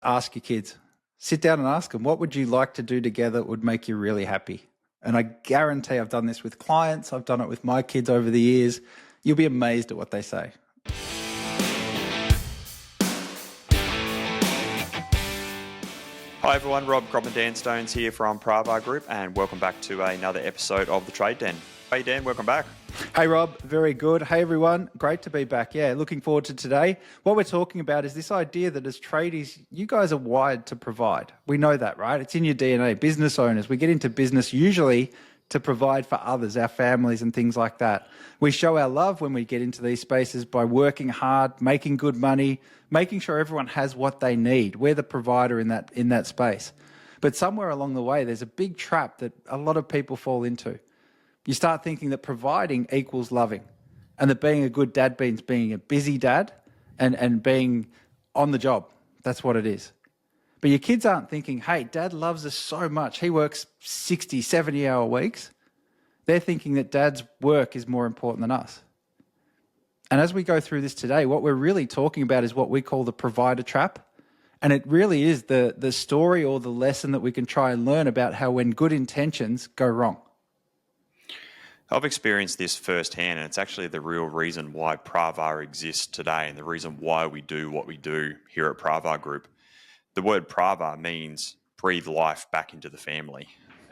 ask your kids. Sit down and ask them, what would you like to do together that would make you really happy? And I guarantee I've done this with clients. I've done it with my kids over the years. You'll be amazed at what they say. Hi everyone, Rob, Kropp and Dan Stones here from Pravar Group, and welcome back to another episode of The Trade Den. Hey Dan, welcome back. Hey Rob, very good. Hey everyone, great to be back. Yeah, looking forward to today. What we're talking about is this idea that as tradies, you guys are wired to provide. We know that, right? It's in your DNA. Business owners, we get into business usually to provide for others, our families and things like that. We show our love when we get into these spaces by working hard, making good money, making sure everyone has what they need. We're the provider in that space. But somewhere along the way, there's a big trap that a lot of people fall into. You start thinking that providing equals loving, and that being a good dad means being a busy dad and being on the job. That's what it is. But your kids aren't thinking, hey, dad loves us so much. He works 60, 70-hour weeks. They're thinking that dad's work is more important than us. And as we go through this today, what we're really talking about is what we call the provider trap. And it really is the story or the lesson that we can try and learn about how when good intentions go wrong. I've experienced this firsthand, and it's actually the real reason why Pravar exists today and the reason why we do what we do here at Pravar Group. The word Pravar means breathe life back into the family.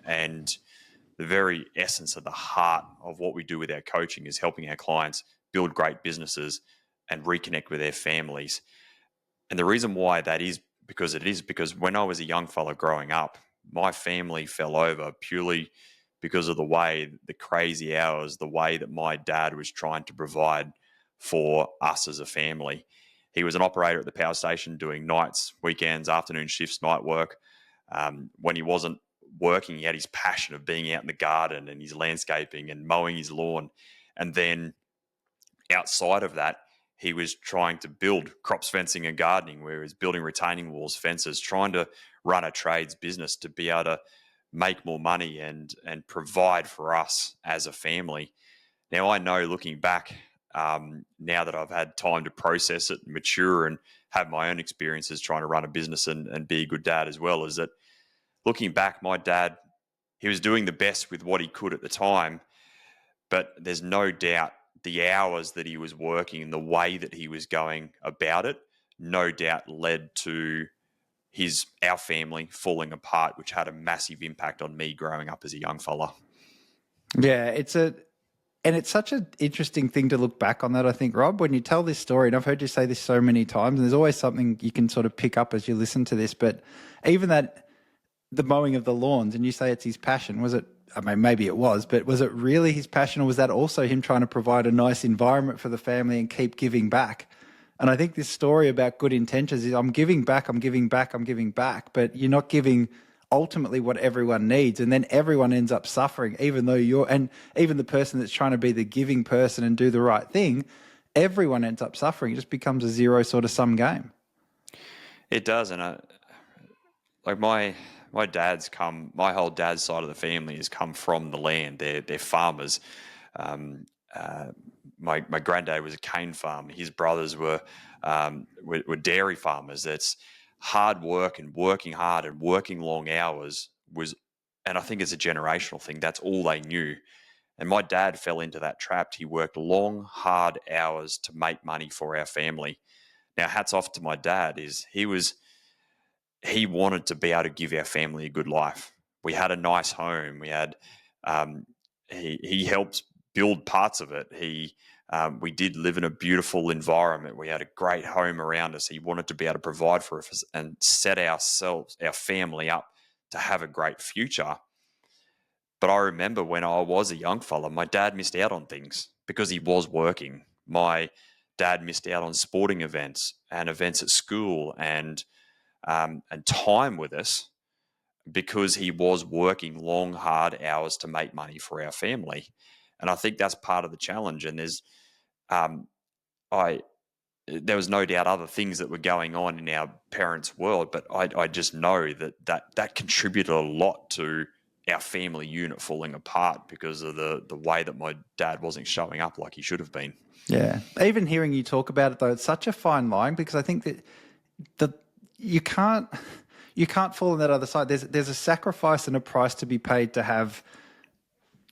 And the very essence of the heart of what we do with our coaching is helping our clients build great businesses and reconnect with their families. And the reason why that is because when I was a young fella growing up, my family fell over purely because of the crazy hours, the way that my dad was trying to provide for us as a family. He was an operator at the power station doing nights, weekends, afternoon shifts, night work. When he wasn't working, he had his passion of being out in the garden and his landscaping and mowing his lawn. And then outside of that, he was trying to build Kropp's fencing and gardening, where he was building retaining walls, fences, trying to run a trades business to be able to make more money and provide for us as a family. Now, I know looking back, now that I've had time to process it and mature and have my own experiences trying to run a business and be a good dad as well, is that looking back, my dad, he was doing the best with what he could at the time, but there's no doubt the hours that he was working and the way that he was going about it, no doubt led to our family falling apart, which had a massive impact on me growing up as a young fella. Yeah, it's such an interesting thing to look back on that, I think, Rob, when you tell this story, and I've heard you say this so many times, and there's always something you can sort of pick up as you listen to this, but even the mowing of the lawns, and you say it's his passion, was it, I mean, maybe it was, but was it really his passion, or was that also him trying to provide a nice environment for the family and keep giving back? And I think this story about good intentions is I'm giving back, but you're not giving ultimately what everyone needs. And then everyone ends up suffering, even the person that's trying to be the giving person and do the right thing, everyone ends up suffering. It just becomes a zero sort of sum game. It does. And my whole dad's side of the family has come from the land. They're farmers. My granddad was a cane farmer. His brothers were dairy farmers. That's hard work and working hard and working long hours and I think it's a generational thing. That's all they knew. And my dad fell into that trap. He worked long, hard hours to make money for our family. Now, hats off to my dad. He wanted to be able to give our family a good life. We had a nice home. We had he helped build parts of it. We did live in a beautiful environment. We had a great home around us. He wanted to be able to provide for us and set our family up to have a great future. But I remember when I was a young fella, my dad missed out on things because he was working. My dad missed out on sporting events and events at school and time with us because he was working long, hard hours to make money for our family. And I think that's part of the challenge. And there was no doubt other things that were going on in our parents' world, but I just know that contributed a lot to our family unit falling apart because of the way that my dad wasn't showing up like he should have been. Yeah. Even hearing you talk about it, though, it's such a fine line because I think that you can't fall on that other side. There's a sacrifice and a price to be paid to have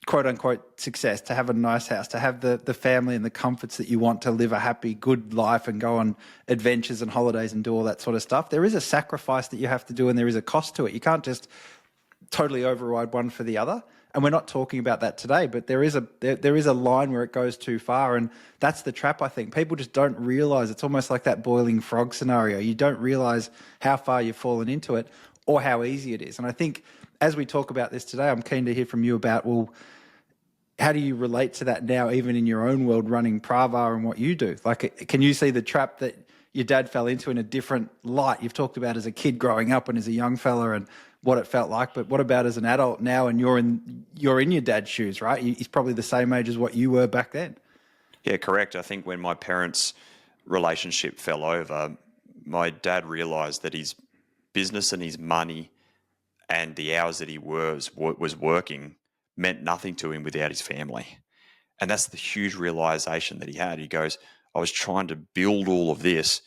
quote unquote success, to have a nice house, to have the family and the comforts that you want, to live a happy, good life and go on adventures and holidays and do all that sort of stuff. There is a sacrifice that you have to do and there is a cost to it. You can't just totally override one for the other. And we're not talking about that today, but there is a line where it goes too far, and that's the trap, I think. People just don't realize. It's almost like that boiling frog scenario. You don't realize how far you've fallen into it or how easy it is. And I think as we talk about this today, I'm keen to hear from you about, well, how do you relate to that now, even in your own world, running Pravar and what you do? Like, can you see the trap that your dad fell into in a different light? You've talked about as a kid growing up and as a young fella and what it felt like, but what about as an adult now and you're in your dad's shoes, right? He's probably the same age as what you were back then. Yeah, correct. I think when my parents' relationship fell over, my dad realised that his business and his money and the hours that he was working meant nothing to him without his family. And that's the huge realisation that he had. He goes, I was trying to build all of this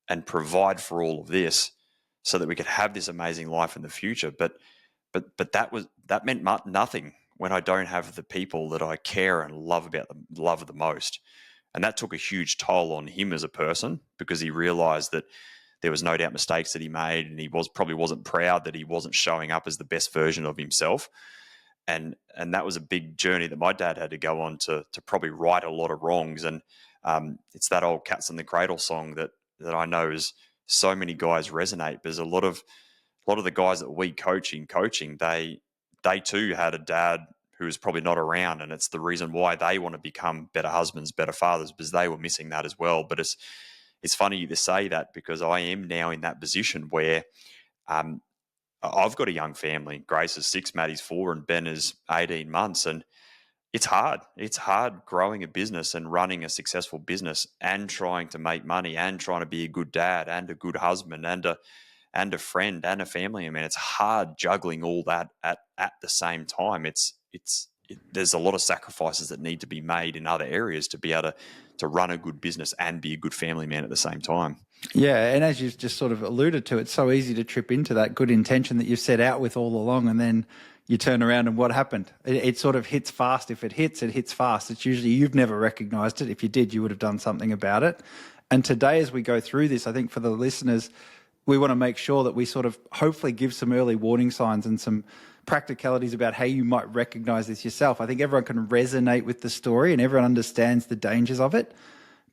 and provide for all of this so that we could have this amazing life in the future. But that meant nothing when I don't have the people that I care and love the most. And that took a huge toll on him as a person, because he realized that there was no doubt mistakes that he made, and he probably wasn't proud that he wasn't showing up as the best version of himself. And that was a big journey that my dad had to go on to probably right a lot of wrongs. And it's that old Cats in the Cradle song that I know is so many guys resonate. There's a lot of the guys that we coaching, they too had a dad who was probably not around, and it's the reason why they want to become better husbands, better fathers, because they were missing that as well. But it's funny to say that, because I am now in that position where I've got a young family. Grace is 6, Maddie's 4, and Ben is 18 months. And it's hard. It's hard growing a business and running a successful business and trying to make money and trying to be a good dad and a good husband and a friend and a family. I mean, it's hard juggling all that at the same time. There's a lot of sacrifices that need to be made in other areas to be able to run a good business and be a good family man at the same time. Yeah, and as you've just sort of alluded to, it's so easy to trip into that good intention that you've set out with all along, and then you turn around and what happened? It sort of hits fast. If it hits fast. It's usually you've never recognised it. If you did, you would have done something about it. And today, as we go through this, I think for the listeners, we want to make sure that we sort of hopefully give some early warning signs and some practicalities about how you might recognise this yourself. I think everyone can resonate with the story and everyone understands the dangers of it.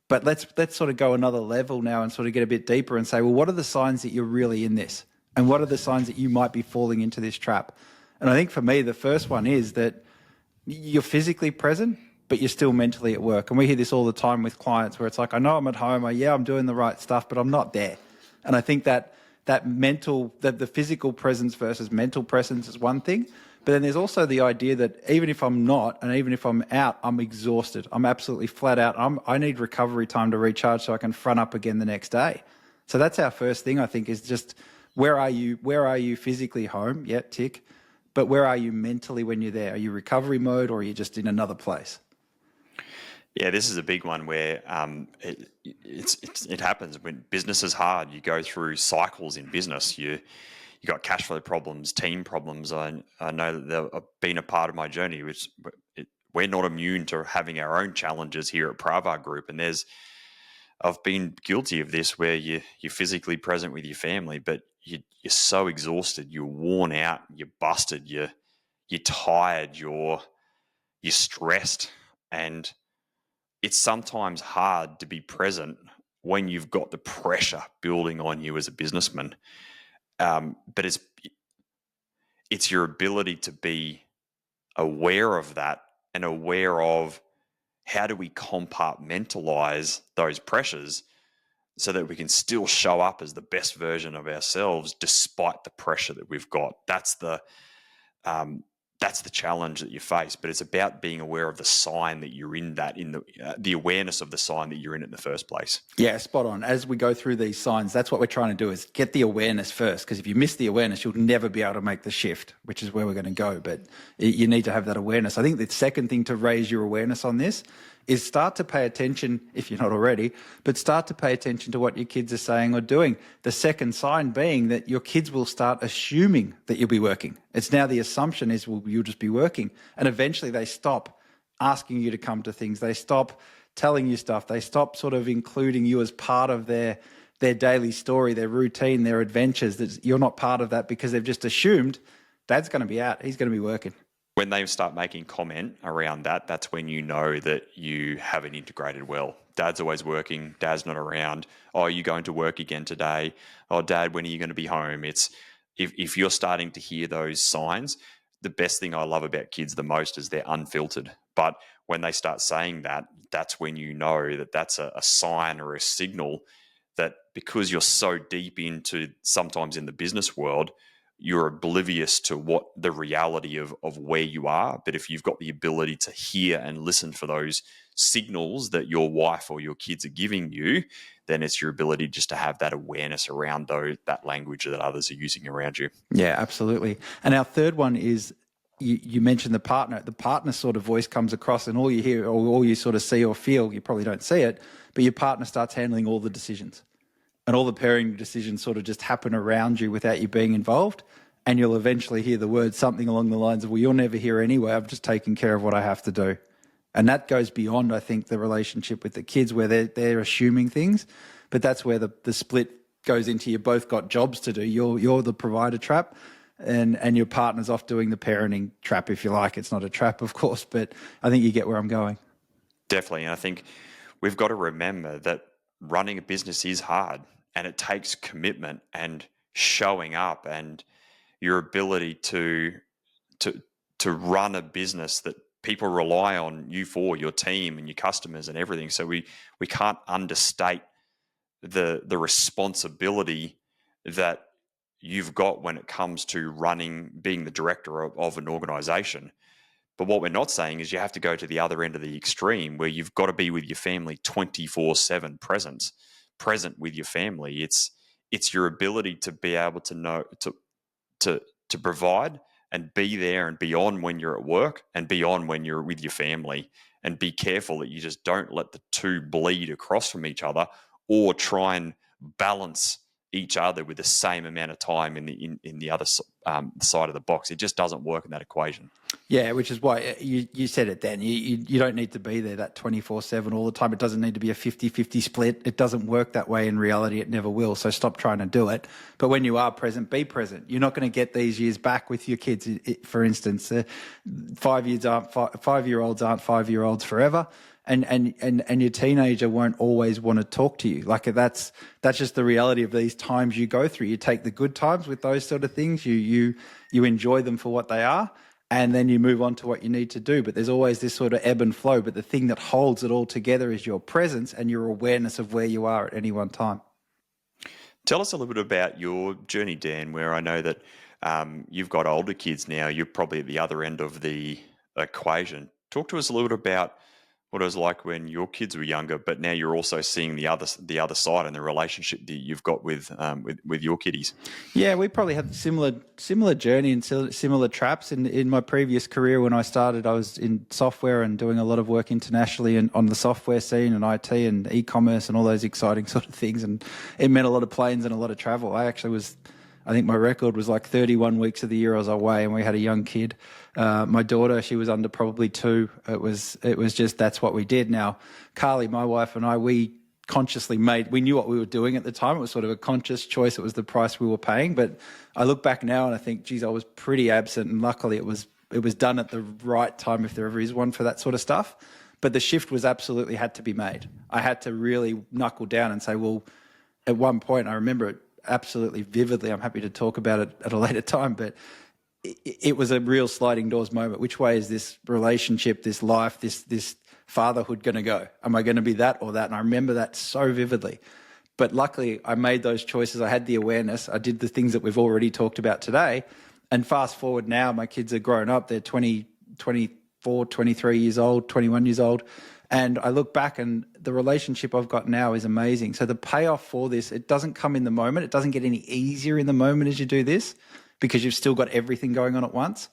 But let's sort of go another level now and sort of get a bit deeper and say, well, what are the signs that you're really in this? And what are the signs that you might be falling into this trap? And I think for me, the first one is that you're physically present, but you're still mentally at work. And we hear this all the time with clients where it's like, I know I'm at home, I'm doing the right stuff, but I'm not there. And I think that the physical presence versus mental presence is one thing. But then there's also the idea that even if I'm not, and even if I'm out, I'm exhausted. I'm absolutely flat out. I need recovery time to recharge so I can front up again the next day. So that's our first thing, I think, is just where are you physically home? Yeah, tick. But where are you mentally when you're there? Are you recovery mode or are you just in another place? Yeah, this is a big one where it happens when business is hard. You go through cycles in business. You got cash flow problems, team problems. I know that they've been a part of my journey. We're not immune to having our own challenges here at Pravar Group, and I've been guilty of this where you're physically present with your family, but you're so exhausted, you're worn out, you're busted, you're tired, you're stressed, and it's sometimes hard to be present when you've got the pressure building on you as a businessman. But it's your ability to be aware of that and aware of how do we compartmentalize those pressures so that we can still show up as the best version of ourselves despite the pressure that we've got. That's the challenge that you face, but it's about being aware of the sign that you're in the awareness of the sign that you're in the first place. Yeah, spot on. As we go through these signs, that's what we're trying to do, is get the awareness first, because if you miss the awareness, you'll never be able to make the shift, which is where we're going to go. But you need to have that awareness. I think the second thing to raise your awareness on this is start to pay attention, if you're not already, but start to pay attention to what your kids are saying or doing. The second sign being that your kids will start assuming that you'll be working. It's now the assumption is, well, you'll just be working. And eventually they stop asking you to come to things. They stop telling you stuff. They stop sort of including you as part of their daily story, their routine, their adventures. That you're not part of that because they've just assumed Dad's going to be out. He's going to be working. When they start making comment around that, that's when you know that you haven't integrated well. Dad's always working. Dad's not around. Oh, are you going to work again today? Oh, Dad, when are you going to be home? It's if you're starting to hear those signs, the best thing I love about kids the most is they're unfiltered. But when they start saying that, that's when you know that that's a sign or a signal that because you're so deep into sometimes in the business world, you're oblivious to what the reality of where you are. But if you've got the ability to hear and listen for those signals that your wife or your kids are giving you, then it's your ability just to have that awareness around that language that others are using around you. Yeah, absolutely. And our third one is you mentioned the partner. The partner sort of voice comes across and all you hear or all you sort of see or feel, you probably don't see it, but your partner starts handling all the decisions. And all the parenting decisions sort of just happen around you without you being involved. And you'll eventually hear the words something along the lines of, well, you're never here anyway. I'm just taking care of what I have to do. And that goes beyond, I think, the relationship with the kids where they're assuming things. But that's where the split goes into you both got jobs to do. You're the provider trap and your partner's off doing the parenting trap, if you like. It's not a trap, of course, but I think you get where I'm going. Definitely. And I think we've got to remember that running a business is hard. And it takes commitment and showing up and your ability to run a business that people rely on you for, your team and your customers and everything. So we can't understate the responsibility that you've got when it comes to being the director of an organization. But what we're not saying is you have to go to the other end of the extreme where you've got to be with your family 24/7 present with your family. It's your ability to be able to know to provide and be there and beyond when you're at work and beyond when you're with your family, and be careful that you just don't let the two bleed across from each other or try and balance each other with the same amount of time in the other side of the box. It just doesn't work in that equation. Yeah, which is why you said it then. You don't need to be there that 24/7 all the time. It doesn't need to be a 50-50 split. It doesn't work that way in reality. It never will. So stop trying to do it. But when you are present, be present. You're not going to get these years back with your kids. For instance, 5-year-olds aren't 5-year-olds forever. And your teenager won't always want to talk to you. Like that's just the reality of these times you go through. You take the good times with those sort of things. You enjoy them for what they are, and then you move on to what you need to do. But there's always this sort of ebb and flow. But the thing that holds it all together is your presence and your awareness of where you are at any one time. Tell us a little bit about your journey, Dan, where I know that you've got older kids now. You're probably at the other end of the equation. Talk to us a little bit about what it was like when your kids were younger, but now you're also seeing the other side and the relationship that you've got with your kiddies. Yeah, we probably had similar journey and similar traps. In my previous career, when I started, I was in software and doing a lot of work internationally and on the software scene and IT and e-commerce and all those exciting sort of things. And it meant a lot of planes and a lot of travel. I think my record was like 31 weeks of the year I was away, and we had a young kid. My daughter, she was under probably 2. It was just, that's what we did. Now, Carly, my wife, and I, we knew what we were doing at the time. It was sort of a conscious choice. It was the price we were paying. But I look back now and I think, geez, I was pretty absent, and luckily it was done at the right time, if there ever is one for that sort of stuff. But the shift was absolutely had to be made. I had to really knuckle down and say, well, at one point, I remember it absolutely vividly. I'm happy to talk about it at a later time, but it was a real sliding doors moment. Which way is this relationship, this life, this fatherhood going to go? Am I going to be that or that? And I remember that so vividly. But luckily, I made those choices. I had the awareness. I did the things that we've already talked about today. And fast forward now, my kids are grown up. They're 20, 24, 23 years old, 21 years old. And I look back and the relationship I've got now is amazing. So the payoff for this, it doesn't come in the moment. It doesn't get any easier in the moment as you do this, because you've still got everything going on at once.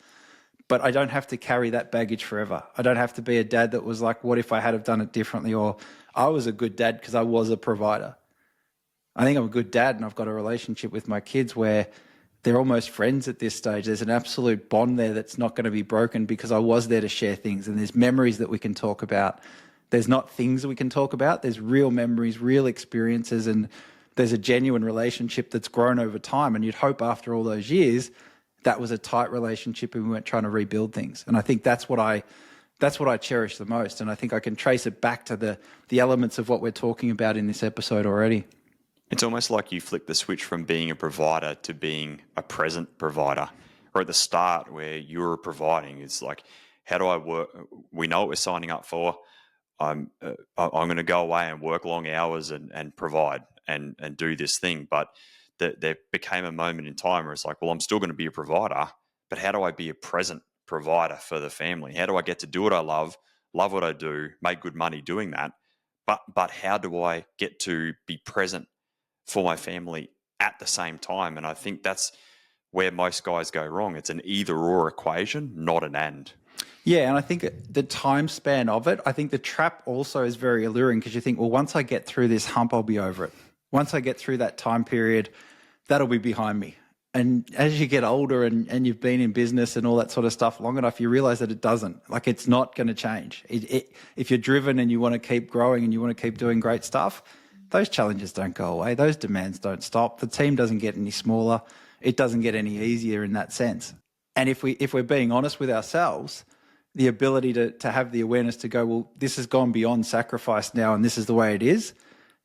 but I don't have to carry that baggage forever. I don't have to be a dad that was like, what if I had have done it differently? Or I was a good dad because I was a provider. I think I'm a good dad, and I've got a relationship with my kids where they're almost friends at this stage. There's an absolute bond there that's not going to be broken because I was there to share things, and there's memories that we can talk about. There's not things that we can talk about. There's real memories, real experiences, and there's a genuine relationship that's grown over time. And you'd hope after all those years that was a tight relationship and we weren't trying to rebuild things. And I think that's what I cherish the most. And I think I can trace it back to the elements of what we're talking about in this episode already. It's almost like you flip the switch from being a provider to being a present provider. Or at the start where you're providing, it's like, how do I work? We know what we're signing up for. I'm going to go away and work long hours and provide and do this thing. But there became a moment in time where it's like, well, I'm still going to be a provider, but how do I be a present provider for the family? How do I get to do what I love what I do, make good money doing that? But how do I get to be present for my family at the same time? And I think that's where most guys go wrong. It's an either or equation, not an and. Yeah, and I think the time span of it, I think the trap also is very alluring because you think, well, once I get through this hump, I'll be over it. Once I get through that time period, that'll be behind me. And as you get older and you've been in business and all that sort of stuff long enough, you realize that it doesn't. Like, it's not going to change. If you're driven and you want to keep growing and you want to keep doing great stuff, those challenges don't go away. Those demands don't stop. The team doesn't get any smaller. It doesn't get any easier in that sense. And if we're being honest with ourselves, the ability to have the awareness to go, well, this has gone beyond sacrifice now and this is the way it is,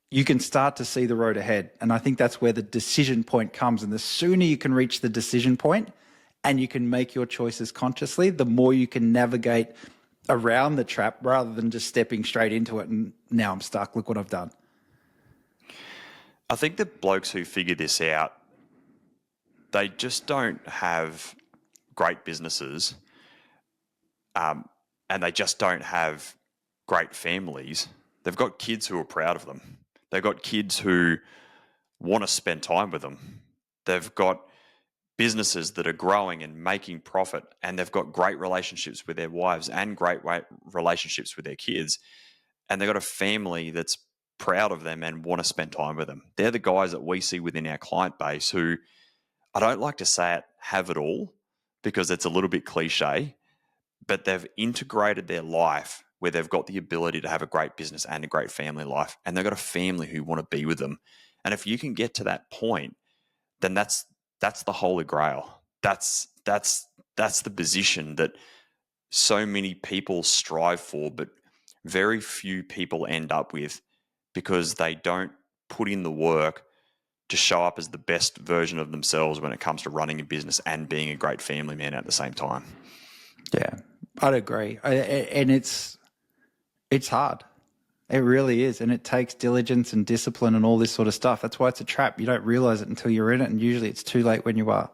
you can start to see the road ahead. And I think that's where the decision point comes. And the sooner you can reach the decision point and you can make your choices consciously, the more you can navigate around the trap rather than just stepping straight into it and now I'm stuck, look what I've done. I think the blokes who figure this out, they just don't have great businesses, and they just don't have great families. They've got kids who are proud of them. They've got kids who want to spend time with them. They've got businesses that are growing and making profit, and they've got great relationships with their wives and great relationships with their kids. And they've got a family that's proud of them and want to spend time with them. They're the guys that we see within our client base who, I don't like to say it, have it all because it's a little bit cliche, but they've integrated their life where they've got the ability to have a great business and a great family life, and they've got a family who want to be with them. And if you can get to that point, then that's the holy grail. That's the position that so many people strive for, but very few people end up with because they don't put in the work to show up as the best version of themselves when it comes to running a business and being a great family man at the same time. Yeah, I'd agree. And it's hard. It really is. And it takes diligence and discipline and all this sort of stuff. That's why it's a trap. You don't realize it until you're in it. And usually it's too late when you are.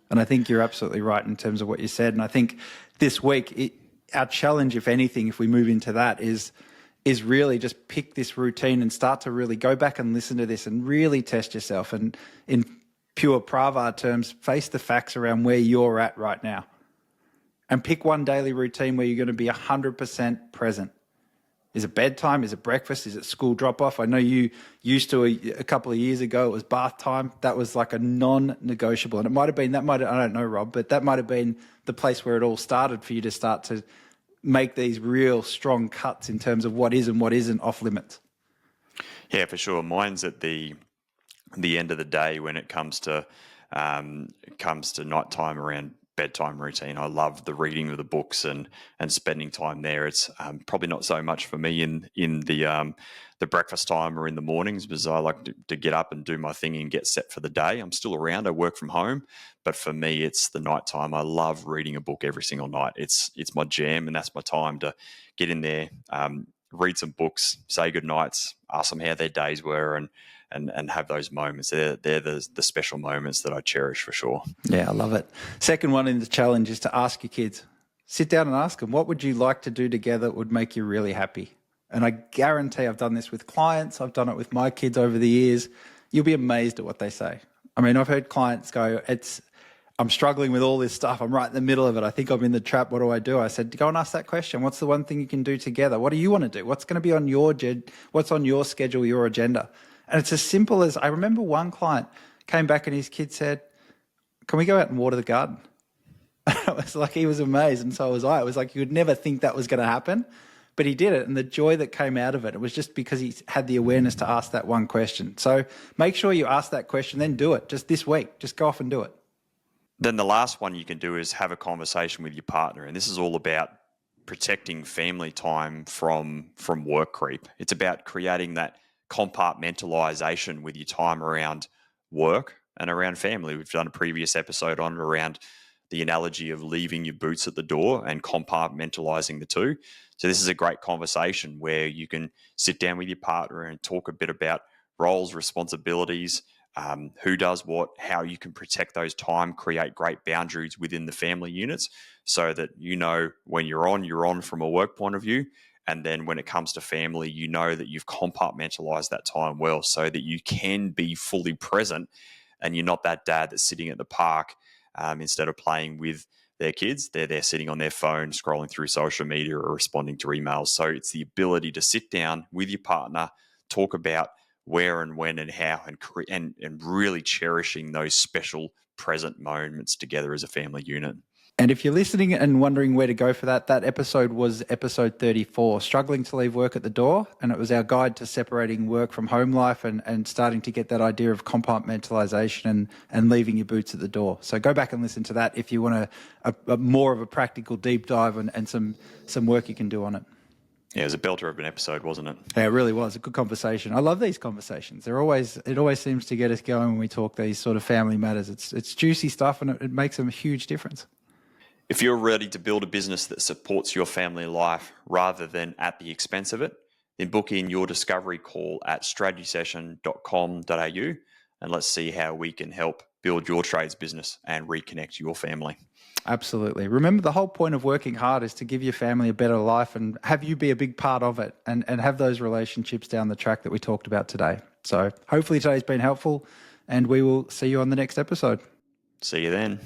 And I think you're absolutely right in terms of what you said. And I think this week, our challenge, if anything, if we move into that, is really just pick this routine and start to really go back and listen to this and really test yourself. And in pure Pravar terms, face the facts around where you're at right now. And pick one daily routine where you're going to be 100% present. Is it bedtime? Is it breakfast? Is it school drop-off? I know you used to a couple of years ago, it was bath time. That was like a non-negotiable. And it might have been, I don't know, Rob, but that might have been the place where it all started for you to start to make these real strong cuts in terms of what is and what isn't off limits. Yeah, for sure. Mine's at the end of the day when it comes to nighttime around bedtime routine. I love the reading of the books and spending time there. It's probably not so much for me in the breakfast time or in the mornings because I like to get up and do my thing and get set for the day. I'm still around. I work from home, but for me, it's the nighttime. I love reading a book every single night. It's my jam, and that's my time to get in there, read some books, say good nights, ask them how their days were, and have those moments. They're the special moments that I cherish for sure. Yeah, I love it. Second one in the challenge is to ask your kids. Sit down and ask them, what would you like to do together that would make you really happy? And I guarantee I've done this with clients. I've done it with my kids over the years. You'll be amazed at what they say. I mean, I've heard clients go, I'm struggling with all this stuff. I'm right in the middle of it. I think I'm in the trap. What do? I said, go and ask that question. What's the one thing you can do together? What do you want to do? What's going to be on what's on your schedule, your agenda? And it's as simple as, I remember one client came back and his kid said, can we go out and water the garden? It was like, he was amazed. And so was I. It was like, you would never think that was going to happen, but he did it. And the joy that came out of it, it was just because he had the awareness to ask that one question. So make sure you ask that question, then do it just this week. Just go off and do it. Then the last one you can do is have a conversation with your partner. And this is all about protecting family time from work creep. It's about creating that compartmentalization with your time around work and around family. We've done a previous episode on around the analogy of leaving your boots at the door and compartmentalizing the two. So this is a great conversation where you can sit down with your partner and talk a bit about roles, responsibilities, who does what, how you can protect those time, create great boundaries within the family units so that you know when you're on from a work point of view. And then when it comes to family, you know that you've compartmentalized that time well so that you can be fully present and you're not that dad that's sitting at the park instead of playing with their kids. They're there sitting on their phone, scrolling through social media or responding to emails. So it's the ability to sit down with your partner, talk about where and when and how, and really cherishing those special present moments together as a family unit. And if you're listening and wondering where to go for that episode was episode 34, Struggling to Leave Work at the Door. And it was our guide to separating work from home life and starting to get that idea of compartmentalization and leaving your boots at the door. So go back and listen to that if you want a more of a practical deep dive and some work you can do on it. Yeah, it was a belter of an episode, wasn't it? Yeah, it really was. A good conversation. I love these conversations. It always seems to get us going when we talk these sort of family matters. It's juicy stuff and it makes a huge difference. If you're ready to build a business that supports your family life rather than at the expense of it, then book in your discovery call at strategysession.com.au and let's see how we can help build your trades business and reconnect your family. Absolutely. Remember, the whole point of working hard is to give your family a better life and have you be a big part of it and have those relationships down the track that we talked about today. So hopefully today's been helpful and we will see you on the next episode. See you then.